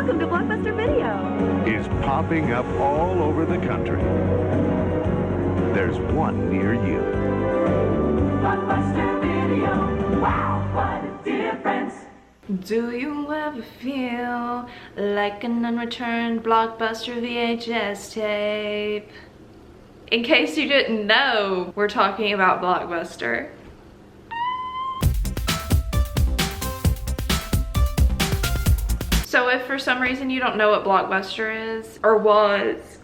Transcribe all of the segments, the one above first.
Welcome to Blockbuster Video. Is popping up all over the country. There's one near you. Blockbuster Video. Wow, what a difference. Do you ever feel like an unreturned Blockbuster VHS tape? In case you didn't know, we're talking about Blockbuster. So if for some reason you don't know what Blockbuster is, or was,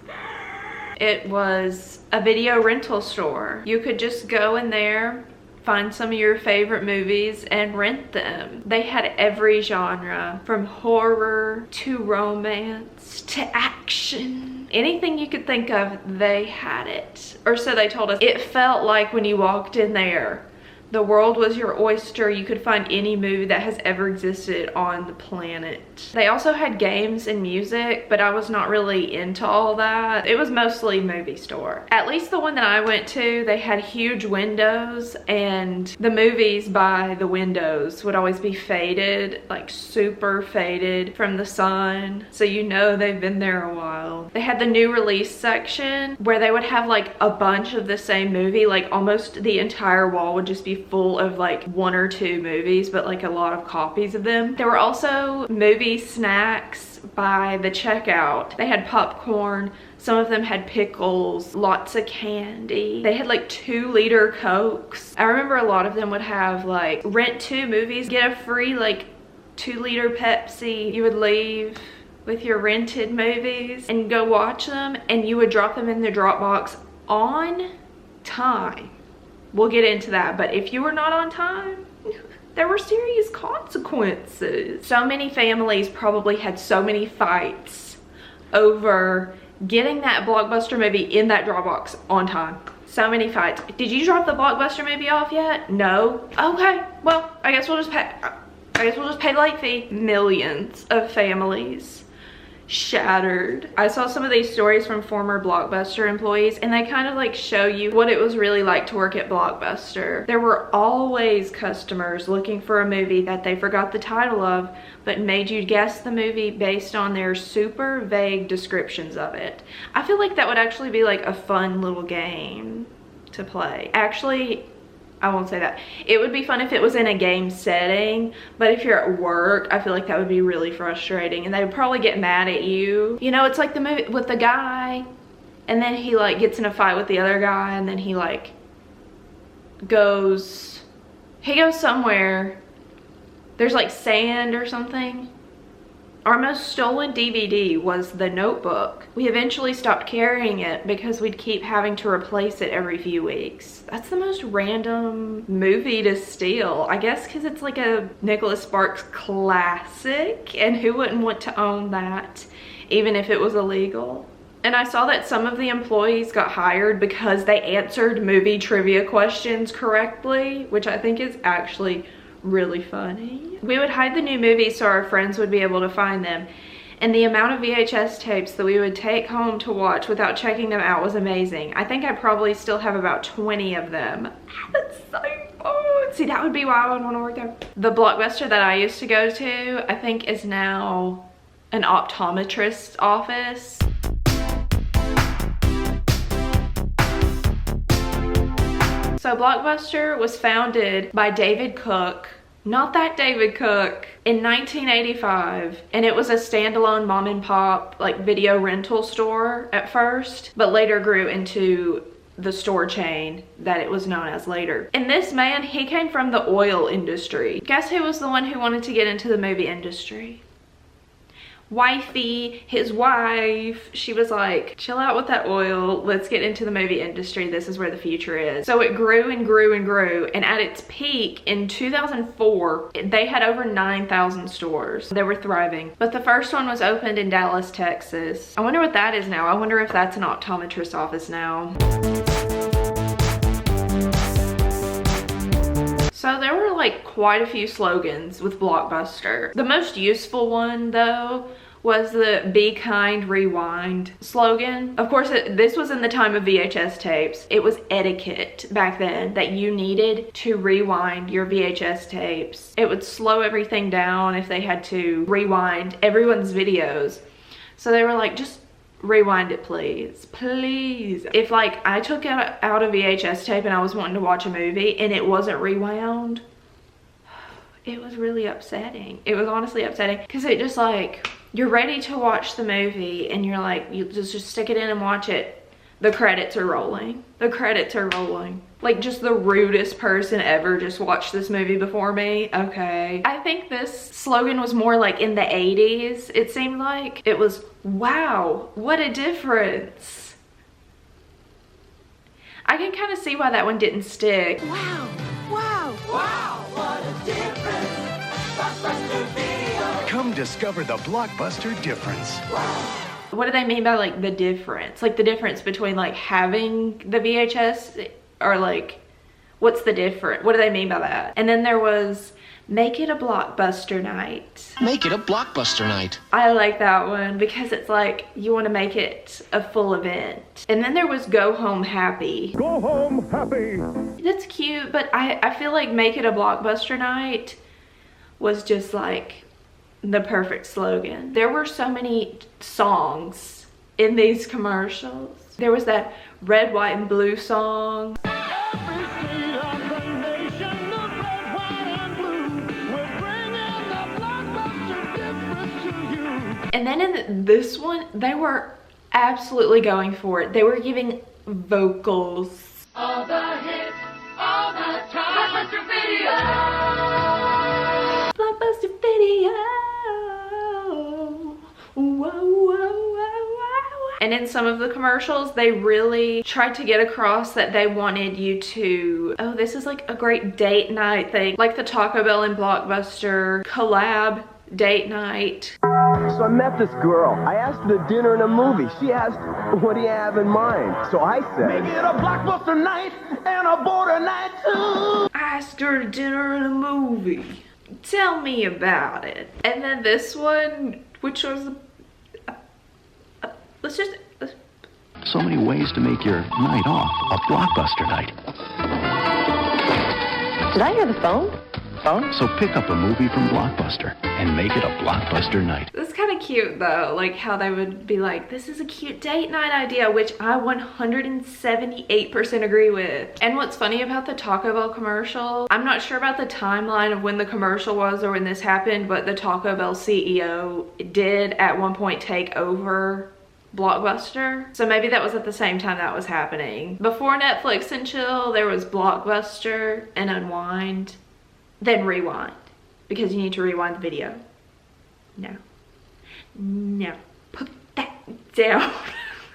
it was a video rental store. You could just go in there, find some of your favorite movies and rent them. They had every genre, from horror to romance to action. Anything you could think of, they had it. Or so they told us. It felt like when you walked in there, the world was your oyster. You could find any movie that has ever existed on the planet. They also had games and music, but I was not really into all that. It was mostly movie store. At least the one that I went to, they had huge windows, and the movies by the windows would always be faded, like super faded from the sun. So you know they've been there a while. They had the new release section where they would have like a bunch of the same movie, like almost the entire wall would just be full of like one or two movies, but like a lot of copies of them. There were also movie snacks by the checkout. They had popcorn, some of them had pickles, lots of candy. They had like 2-liter Cokes. I remember a lot of them would have like rent 2 movies, get a free like 2-liter Pepsi. You would leave with your rented movies and go watch them, and you would drop them in the Dropbox on time. We'll get into that, but if you were not on time, there were serious consequences. So many families probably had so many fights over getting that Blockbuster movie in that Dropbox on time. So many fights. Did you drop the Blockbuster movie off yet? No? Okay, well, I guess we'll just pay the late fee. Millions of families shattered. I saw some of these stories from former Blockbuster employees, and they kind of like show you what it was really like to work at Blockbuster. There were always customers looking for a movie that they forgot the title of, but made you guess the movie based on their super vague descriptions of it. I feel like that would actually be like a fun little game to play. Actually, I won't say that. It would be fun if it was in a game setting, but if you're at work, I feel like that would be really frustrating, and they would probably get mad at you. You know, it's like the movie with the guy, and then he like gets in a fight with the other guy, and then he like goes somewhere. There's like sand or something. Our most stolen DVD was The Notebook. We eventually stopped carrying it because we'd keep having to replace it every few weeks. That's the most random movie to steal. I guess because it's like a Nicholas Sparks classic, and who wouldn't want to own that, even if it was illegal? And I saw that some of the employees got hired because they answered movie trivia questions correctly, which I think is actually really funny. We would hide the new movies so our friends would be able to find them, and the amount of VHS tapes that we would take home to watch without checking them out was amazing. I think I probably still have about 20 of them. That's so fun. See, that would be why I would want to work there. The Blockbuster that I used to go to, I think, is now an optometrist's office. So Blockbuster was founded by David Cook, not that David Cook, in 1985, and it was a standalone mom and pop like video rental store at first, but later grew into the store chain that it was known as later. And this man, he came from the oil industry. Guess who was the one who wanted to get into the movie industry? Wifey, his wife. She was like, chill out with that oil, let's get into the movie industry, this is where the future is. So it grew and grew and grew, and at its peak in 2004 they had over 9,000 stores. They were thriving, but the first one was opened in Dallas, Texas. I wonder what that is now. I wonder if that's an optometrist office now. So there were like quite a few slogans with Blockbuster. The most useful one though was the "Be Kind, Rewind" slogan. Of course, this was in the time of VHS tapes. It was etiquette back then that you needed to rewind your VHS tapes. It would slow everything down if they had to rewind everyone's videos. So they were like, just rewind it, please. Please. If like I took out a VHS tape and I was wanting to watch a movie and it wasn't rewound, it was really upsetting. It was honestly upsetting because it just like, you're ready to watch the movie and you're like, you just stick it in and watch it. The credits are rolling. The credits are rolling. Like, just the rudest person ever just watched this movie before me. Okay. I think this slogan was more like in the 80s. It seemed like it was, wow, what a difference. I can kind of see why that one didn't stick. Wow, wow, wow, what a difference. Blockbuster video. Come discover the Blockbuster difference. What do they mean by like the difference? Like the difference between like having the VHS or like, what's the difference? What do they mean by that? And then there was, make it a Blockbuster night. Make it a Blockbuster night. I like that one because it's like you want to make it a full event. And then there was go home happy. Go home happy. That's cute, but I feel like make it a Blockbuster night was just like the perfect slogan. There were so many songs in these commercials. There was that red, white, and blue song. And then in this one, they were absolutely going for it. They were giving vocals. All the hits, all the time. Blockbuster video. Blockbuster video. Whoa, whoa, whoa, whoa. And in some of the commercials, they really tried to get across that they wanted you to, oh, this is like a great date night thing. Like the Taco Bell and Blockbuster collab date night. So I met this girl. I asked her to dinner and a movie. She asked, what do you have in mind? So I said, make it a Blockbuster night and a border night too. I asked her to dinner and a movie. Tell me about it. And then this one, which was, So many ways to make your night off a Blockbuster night. Did I hear the phone? So pick up a movie from Blockbuster and make it a Blockbuster night. This is kind of cute though, like how they would be like, this is a cute date night idea, which I 178% agree with. And what's funny about the Taco Bell commercial, I'm not sure about the timeline of when the commercial was or when this happened, but the Taco Bell CEO did at one point take over Blockbuster. So maybe that was at the same time that was happening. Before Netflix and chill, there was Blockbuster and Unwind. Then Rewind, because you need to rewind the video. No, put that down.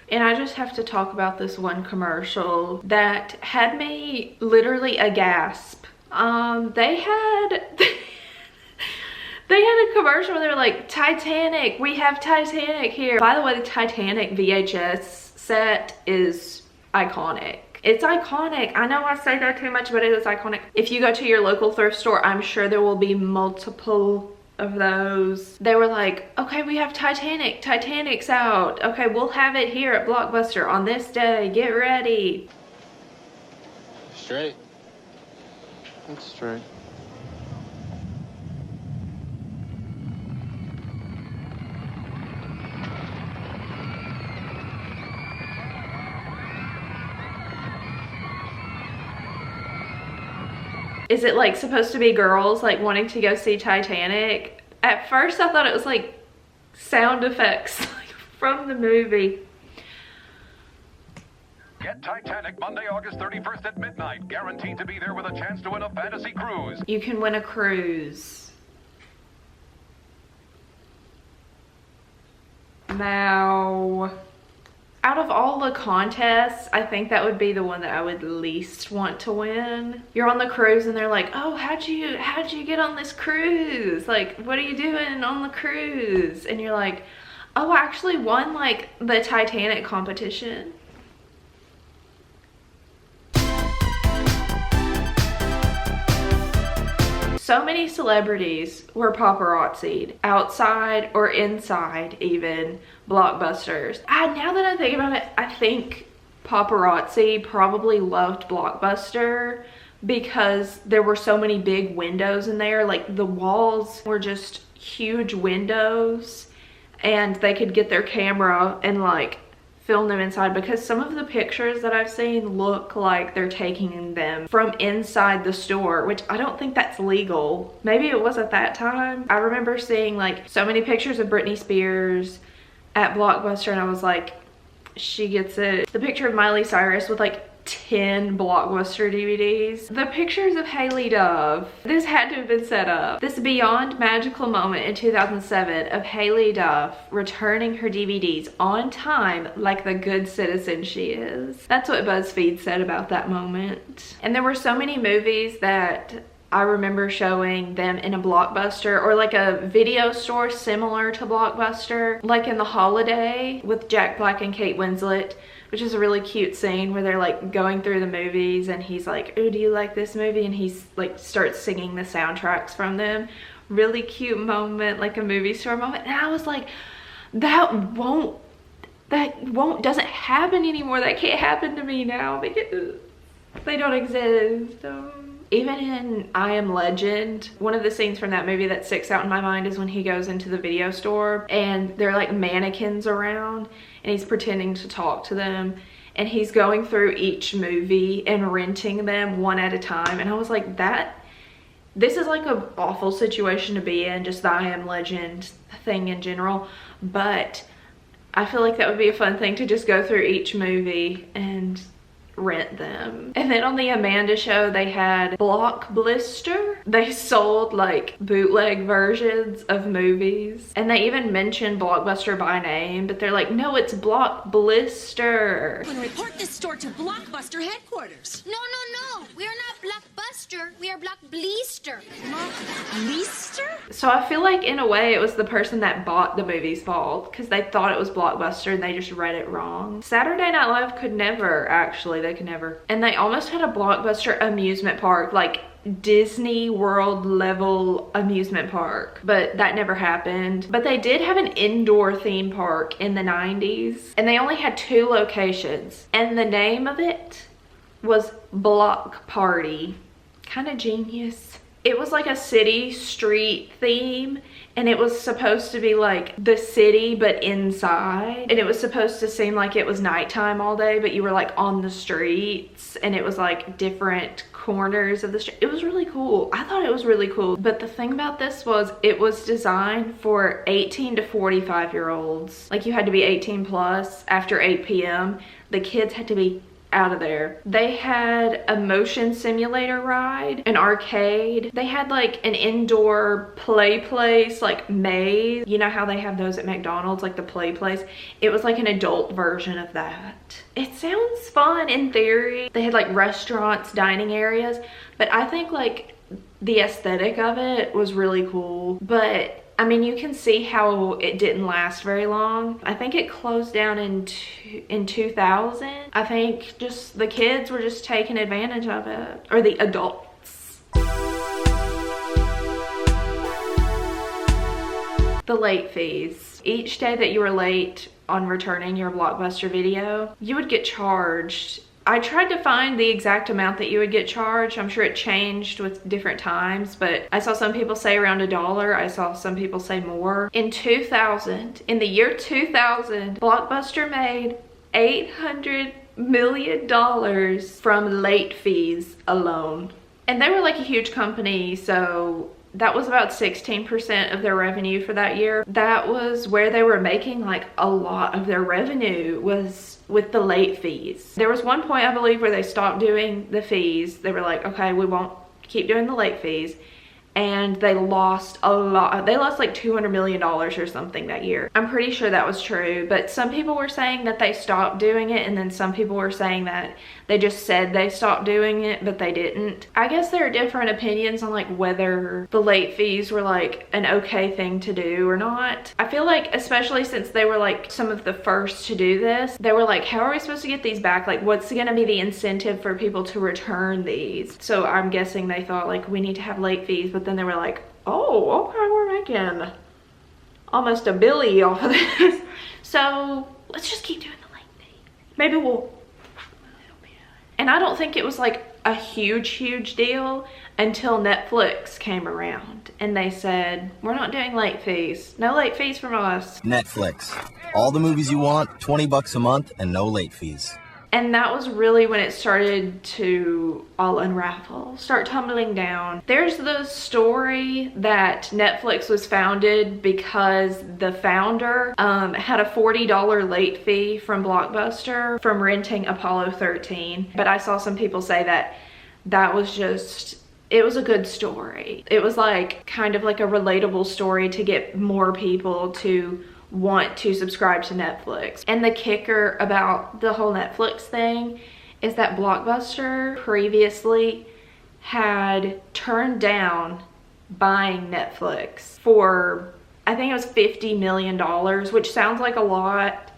And I just have to talk about this one commercial that had me literally aghast. They had a commercial where they were like, Titanic, we have Titanic here. By the way, the Titanic VHS set is iconic. It's iconic. I know I say that too much, but it is iconic. If you go to your local thrift store, I'm sure there will be multiple of those. They were like, okay, we have Titanic. Titanic's out. Okay, we'll have it here at Blockbuster on this day. Get ready. Straight. That's straight. Is it like supposed to be girls like wanting to go see Titanic? At first I thought it was like sound effects from the movie. Get Titanic Monday, August 31st at midnight. Guaranteed to be there with a chance to win a fantasy cruise. You can win a cruise. Now, out of all the contests, I think that would be the one that I would least want to win. You're on the cruise and they're like, oh, how'd you get on this cruise? Like, what are you doing on the cruise? And you're like, oh, I actually won like the Titanic competition. So many celebrities were paparazzi'd outside or inside even Blockbusters. Now that I think about it, I think paparazzi probably loved Blockbuster because there were so many big windows in there. Like the walls were just huge windows and they could get their camera and like film them inside, because some of the pictures that I've seen look like they're taking them from inside the store, which I don't think that's legal. Maybe it was at that time. I remember seeing like so many pictures of Britney Spears at Blockbuster and I was like, she gets it. The picture of Miley Cyrus with like 10 Blockbuster DVDs. The pictures of Haley Dove. This had to have been set up. This beyond magical moment in 2007 of Haley Dove returning her DVDs on time like the good citizen she is. That's what BuzzFeed said about that moment. And there were so many movies that I remember showing them in a Blockbuster or like a video store similar to Blockbuster, like in The Holiday with Jack Black and Kate Winslet, which is a really cute scene where they're like going through the movies and he's like, oh, do you like this movie? And he's like starts singing the soundtracks from them. Really cute moment, like a movie store moment. And I was like, that doesn't happen anymore. That can't happen to me now because they don't exist. Even in I Am Legend, one of the scenes from that movie that sticks out in my mind is when he goes into the video store and there are like mannequins around and he's pretending to talk to them and he's going through each movie and renting them one at a time. And I was like, this is like an awful situation to be in, just the I Am Legend thing in general. But I feel like that would be a fun thing to just go through each movie and rent them. And then on the Amanda show they had Blockbuster. They sold like bootleg versions of movies and they even mentioned Blockbuster by name, but they're like, no, it's Blockbuster. I'm gonna report this store to Blockbuster headquarters. No, we are not Blockbuster, we are Blockbuster. Blockbuster? So I feel like in a way it was the person that bought the movie's fault because they thought it was Blockbuster and they just read it wrong. Saturday Night Live could never, actually, they could never. And they almost had a Blockbuster amusement park, like Disney World level amusement park, but that never happened. But they did have an indoor theme park in the 90s and they only had 2 locations and the name of it was Block Party. Kind of genius. It was like a city street theme and it was supposed to be like the city but inside, and it was supposed to seem like it was nighttime all day but you were like on the streets and it was like different corners of the street. It was really cool. I thought it was really cool. But the thing about this was it was designed for 18 to 45 year olds. Like you had to be 18 plus after 8 p.m. The kids had to be out of there. They had a motion simulator ride, an arcade. They had like an indoor play place, like maze. You know how they have those at McDonald's, like the play place? It was like an adult version of that. It sounds fun in theory. They had like restaurants, dining areas, but I think like the aesthetic of it was really cool. But I mean, you can see how it didn't last very long. I think it closed down in 2000. I think just the kids were just taking advantage of it, or the adults. The late fees. Each day that you were late on returning your Blockbuster video, you would get charged. I tried to find the exact amount that you would get charged. I'm sure it changed with different times, but I saw some people say around $1. I saw some people say more. In the year 2000, Blockbuster made $800 million from late fees alone. And they were like a huge company, so that was about 16% of their revenue for that year. That was where they were making like a lot of their revenue, was with the late fees. There was one point, I believe, where they stopped doing the fees. They were like, okay, we won't keep doing the late fees. And they lost a lot. They lost like $200 million or something that year. I'm pretty sure that was true, but some people were saying that they stopped doing it, and then some people were saying that they just said they stopped doing it, but they didn't. I guess there are different opinions on like whether the late fees were like an okay thing to do or not. I feel like, especially since they were like some of the first to do this, they were like, how are we supposed to get these back? Like, what's gonna be the incentive for people to return these? So I'm guessing they thought like, we need to have late fees, but then they were like, oh, okay, we're making almost $1 billion off of this. So let's just keep doing the late fee. Maybe we'll, and I don't think it was like a huge deal until Netflix came around and they said, we're not doing late fees. No late fees from us. Netflix. All the movies you want, $20 a month, and no late fees. And that was really when it started to all unravel, start tumbling down. There's the story that Netflix was founded because the founder had a $40 late fee from Blockbuster from renting Apollo 13. But I saw some people say that that was just, it was a good story. It was like kind of like a relatable story to get more people to want to subscribe to Netflix. And the kicker about the whole Netflix thing is that Blockbuster previously had turned down buying Netflix for, I think it was $50 million, which sounds like a lot,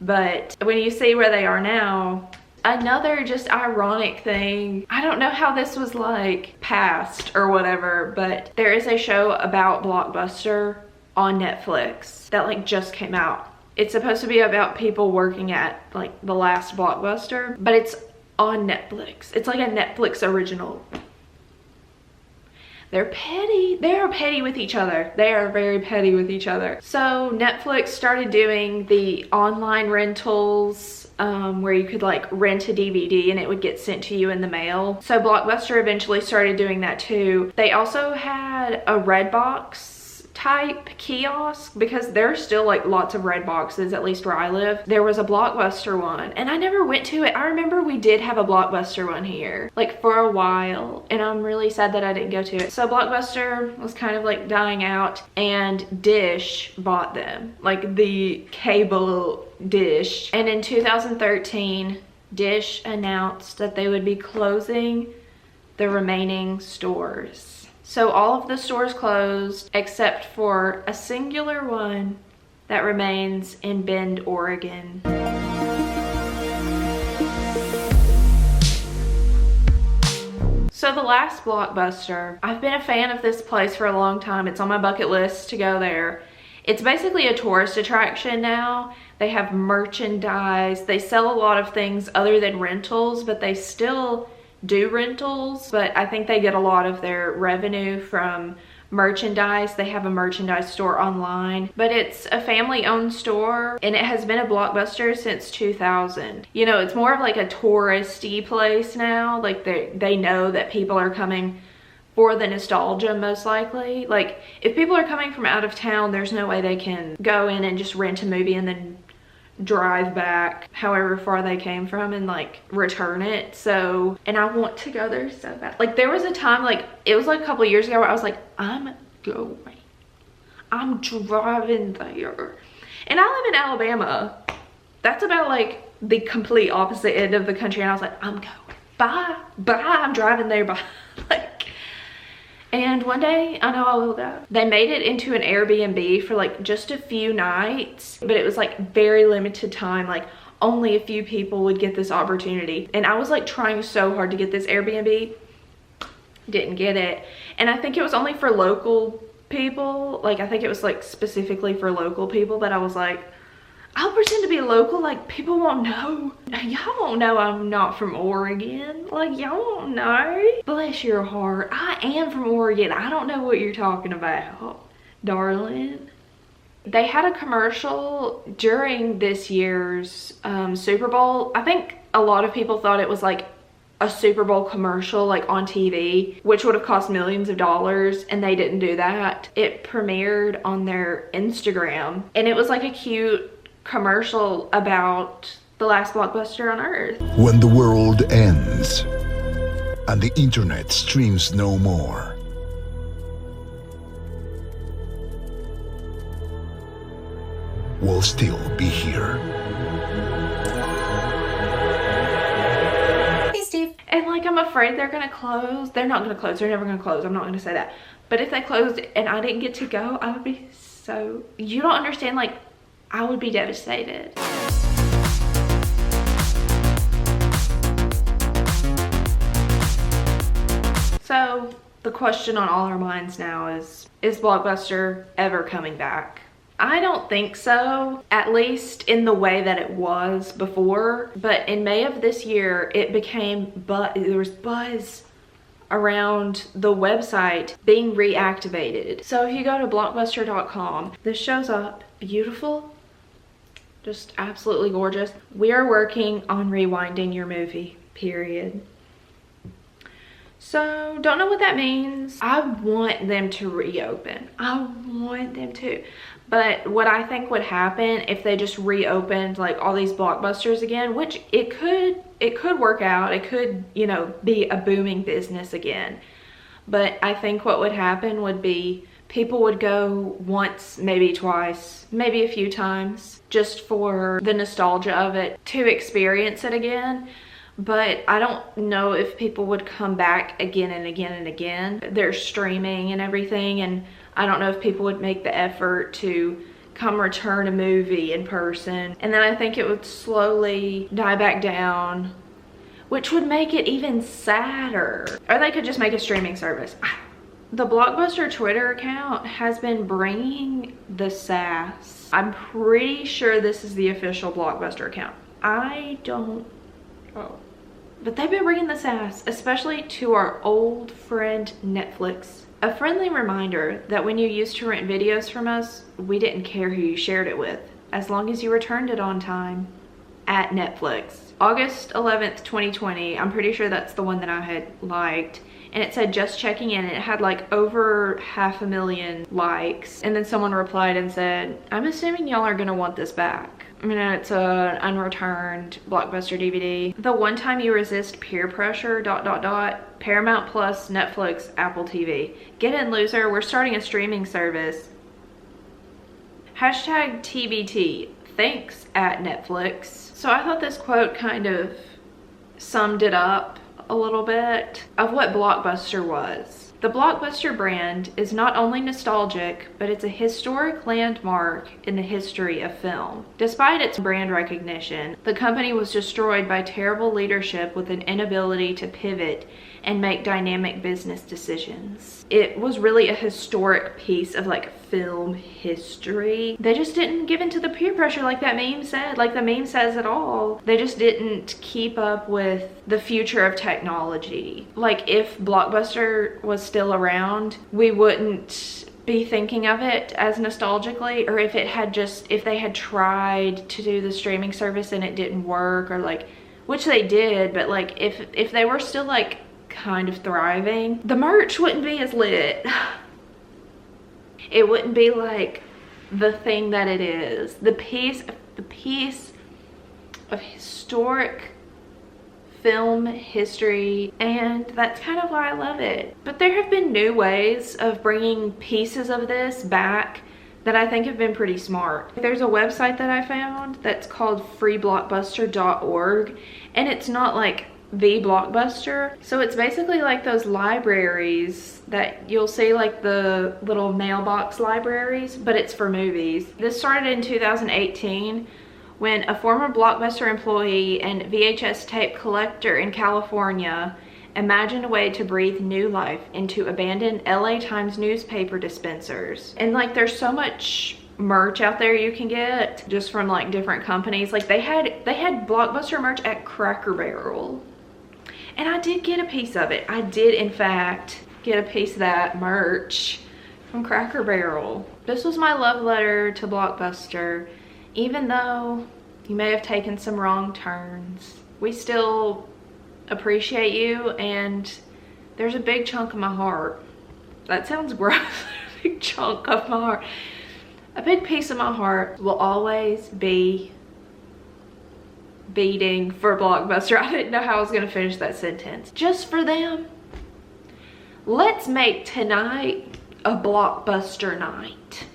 but when you see where they are now, another just ironic thing, I don't know how this was like passed or whatever, but there is a show about Blockbuster on Netflix that like just came out. It's supposed to be about people working at like the last Blockbuster, but it's on Netflix. It's like a Netflix original. They're petty. They are petty with each other. They are very petty with each other. So Netflix started doing the online rentals where you could like rent a DVD and it would get sent to you in the mail. So Blockbuster eventually started doing that too. They also had a Redbox type kiosk because there's still like lots of red boxes, at least where I live. There was a Blockbuster one and I never went to it. I remember we did have a Blockbuster one here like for a while and I'm really sad that I didn't go to it. So Blockbuster was kind of like dying out and Dish bought them, like the cable Dish. And in 2013 Dish announced that they would be closing the remaining stores. So all of the stores closed except for a singular one that remains in Bend, Oregon. So the last Blockbuster, I've been a fan of this place for a long time. It's on my bucket list to go there. It's basically a tourist attraction now. They have merchandise. They sell a lot of things other than rentals, but they still do rentals, but I think they get a lot of their revenue from merchandise. They have a merchandise store online, but it's a family-owned store and it has been a Blockbuster since 2000. You know, it's more of like a touristy place now. Like they know that people are coming for the nostalgia most likely. Like if people are coming from out of town, there's no way they can go in and just rent a movie and then drive back however far they came from and like return it. So, and I want to go there so bad. Like there was a time, like it was like a couple of years ago where I was like, I'm driving there. And I live in Alabama. That's about like the complete opposite end of the country. And I was like, I'm going, bye, I'm driving there, bye. Like, and one day, I know I will go. They made it into an Airbnb for like just a few nights, but it was like very limited time. Like only a few people would get this opportunity. And I was like trying so hard to get this Airbnb, didn't get it. And I think it was only for local people. Like I think it was like specifically for local people, but I was like, I'll pretend to be local, like people won't know. Y'all won't know I'm not from Oregon. Like y'all won't know. Bless your heart, I am from Oregon. I don't know what you're talking about, darling. They had a commercial during this year's Super Bowl. I think a lot of people thought it was like a Super Bowl commercial like on TV, which would have cost millions of dollars, and they didn't do that. It premiered on their Instagram and it was like a cute commercial about the last Blockbuster on earth. When the world ends and the internet streams no more, we'll still be here. Hey Steve. And like I'm afraid they're gonna close. They're not gonna close, they're never gonna close. I'm not gonna say that. But if they closed and I didn't get to go, I would be so, you don't understand, like I would be devastated. So The question on all our minds now is Blockbuster ever coming back? I don't think so, at least in the way that it was before. But in May of this year, it became, there was buzz around the website being reactivated. So if you go to blockbuster.com, this shows up beautiful, just absolutely gorgeous. We are working on rewinding your movie, period. So don't know what that means. I want them to reopen. I want them to. But what I think would happen if they just reopened like all these Blockbusters again, which it could work out. It could, you know, be a booming business again. But I think what would happen would be people would go once, maybe twice, maybe a few times, just for the nostalgia of it, to experience it again. But I don't know if people would come back again and again and again. They're streaming and everything, and I don't know if people would make the effort to come return a movie in person. And then I think it would slowly die back down, which would make it even sadder. Or they could just make a streaming service. The Blockbuster Twitter account has been bringing the sass. I'm pretty sure this is the official Blockbuster account. I don't know. But they've been bringing the sass, especially to our old friend Netflix. A friendly reminder that when you used to rent videos from us, we didn't care who you shared it with, as long as you returned it on time. At Netflix. August 11th, 2020, I'm pretty sure that's the one that I had liked. And it said just checking in, and it had like over 500,000 likes. And then someone replied and said, I'm assuming y'all are gonna want this back. I mean, it's an unreturned Blockbuster DVD. The one time you resist peer pressure, ... Paramount Plus, Netflix, Apple TV. Get in, loser, we're starting a streaming service. Hashtag TBT, thanks at Netflix. So I thought this quote kind of summed it up a little bit of what Blockbuster was. The Blockbuster brand is not only nostalgic, but it's a historic landmark in the history of film. Despite its brand recognition, the company was destroyed by terrible leadership with an inability to pivot and make dynamic business decisions. It was really a historic piece of like film history. They just didn't give into the peer pressure like that meme said, like the meme says it all. They just didn't keep up with the future of technology. Like if Blockbuster was still around, we wouldn't be thinking of it as nostalgically, or if they had tried to do the streaming service and it didn't work, or like, which they did, but like if they were still like kind of thriving, the merch wouldn't be as lit. It wouldn't be like the thing that it is. The piece of historic film history, and that's kind of why I love it. But there have been new ways of bringing pieces of this back that I think have been pretty smart. There's a website that I found that's called freeblockbuster.org, and it's not like the Blockbuster. So it's basically like those libraries that you'll see, like the little mailbox libraries, but it's for movies. This started in 2018 when a former Blockbuster employee and VHS tape collector in California imagined a way to breathe new life into abandoned LA Times newspaper dispensers. And like there's so much merch out there you can get just from like different companies. Like they had Blockbuster merch at Cracker Barrel. And I did get a piece of it. I did, in fact, get a piece of that merch from Cracker Barrel. This was my love letter to Blockbuster. Even though you may have taken some wrong turns, we still appreciate you, and there's a big chunk of my heart. That sounds gross. A big chunk of my heart. A big piece of my heart will always be beating for Blockbuster. I didn't know how I was gonna finish that sentence. Just for them. Let's make tonight a Blockbuster night.